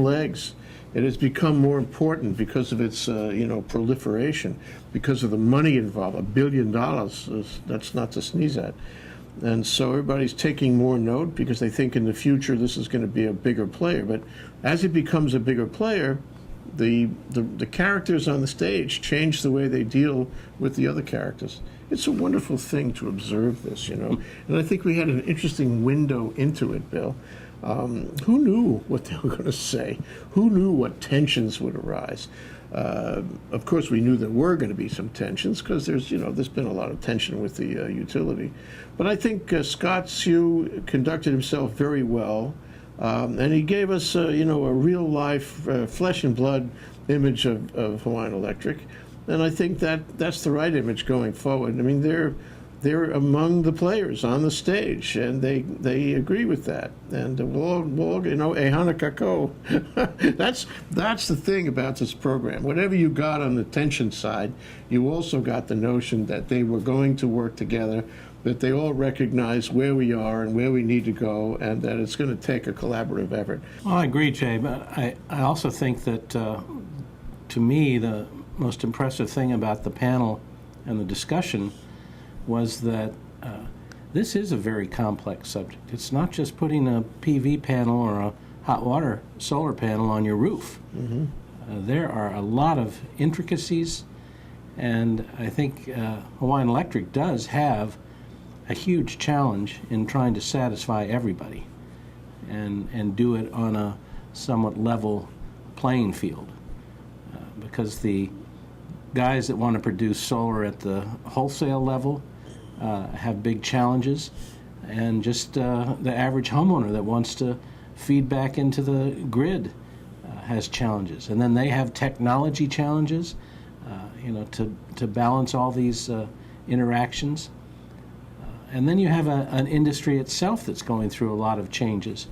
on legs. It has become more important because of its, proliferation, because of the money involved. $1 billion, that's not to sneeze at. And so everybody's taking more note because they think in the future this is going to be a bigger player. But as it becomes a bigger player, the characters on the stage change the way they deal with the other characters. It's a wonderful thing to observe this, And I think we had an interesting window into it, Bill. Who knew what they were going to say? Who knew what tensions would arise? Of course, we knew there were going to be some tensions because there's been a lot of tension with the utility. But I think Scott Sue conducted himself very well, and he gave us, a real-life, flesh and blood image of Hawaiian Electric, and I think that's the right image going forward. I mean, they're among the players on the stage, and they agree with that. And we'll ehana kako. That's the thing about this program. Whatever you got on the tension side, you also got the notion that they were going to work together, that they all recognize where we are and where we need to go, and that it's going to take a collaborative effort. Well, I agree, Jay, but I also think that, to me, the most impressive thing about the panel and the discussion was that this is a very complex subject. It's not just putting a PV panel or a hot water solar panel on your roof. Mm-hmm. There are a lot of intricacies, and I think Hawaiian Electric does have a huge challenge in trying to satisfy everybody and do it on a somewhat level playing field, because the guys that want to produce solar at the wholesale level have big challenges, and just the average homeowner that wants to feed back into the grid has challenges. And then they have technology challenges, to balance all these interactions. And then you have an industry itself that's going through a lot of changes,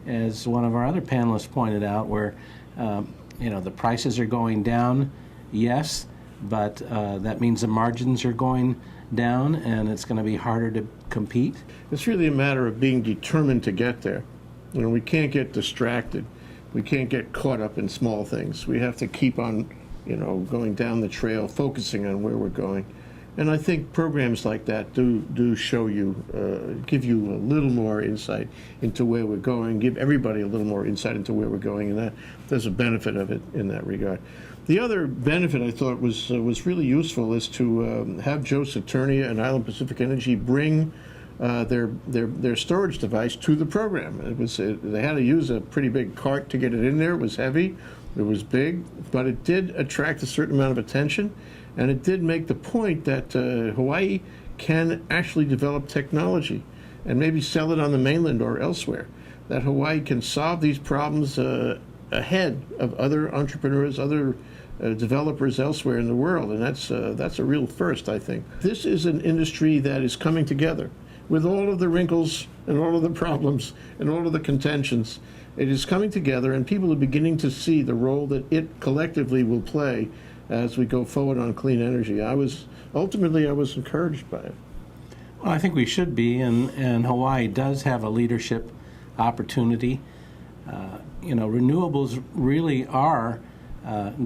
as one of our other panelists pointed out, where the prices are going down, yes, but that means the margins are going down, and it's going to be harder to compete. It's really a matter of being determined to get there. We can't get distracted. We can't get caught up in small things. We have to keep on, going down the trail, focusing on where we're going. And I think programs like that do show you, give you a little more insight into where we're going, give everybody a little more insight into where we're going, and that there's a benefit of it in that regard. The other benefit I thought was really useful is to have Joe Saturnia and Island Pacific Energy bring their storage device to the program. They had to use a pretty big cart to get it in there. It was heavy, it was big, but it did attract a certain amount of attention, and it did make the point that Hawaii can actually develop technology and maybe sell it on the mainland or elsewhere. That Hawaii can solve these problems ahead of other entrepreneurs, other developers elsewhere in the world, and that's a real first, I think. This is an industry that is coming together with all of the wrinkles and all of the problems and all of the contentions. It is coming together, and people are beginning to see the role that it collectively will play as we go forward on clean energy. I was encouraged by it. Well, I think we should be, and Hawaii does have a leadership opportunity. Renewables really are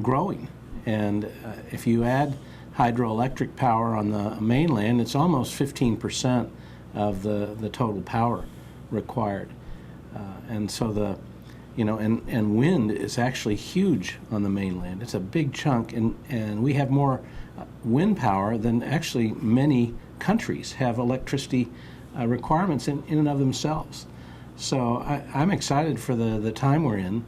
growing, and if you add hydroelectric power on the mainland, it's almost 15% of the total power required, and so and wind is actually huge on the mainland. It's a big chunk, and we have more wind power than actually many countries have electricity requirements in and of themselves. So I'm excited for the time we're in.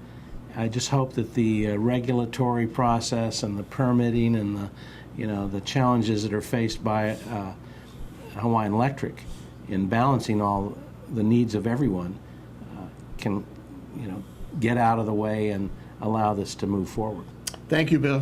I just hope that the regulatory process and the permitting and the challenges that are faced by Hawaiian Electric in balancing all the needs of everyone can get out of the way and allow this to move forward. Thank you, Bill.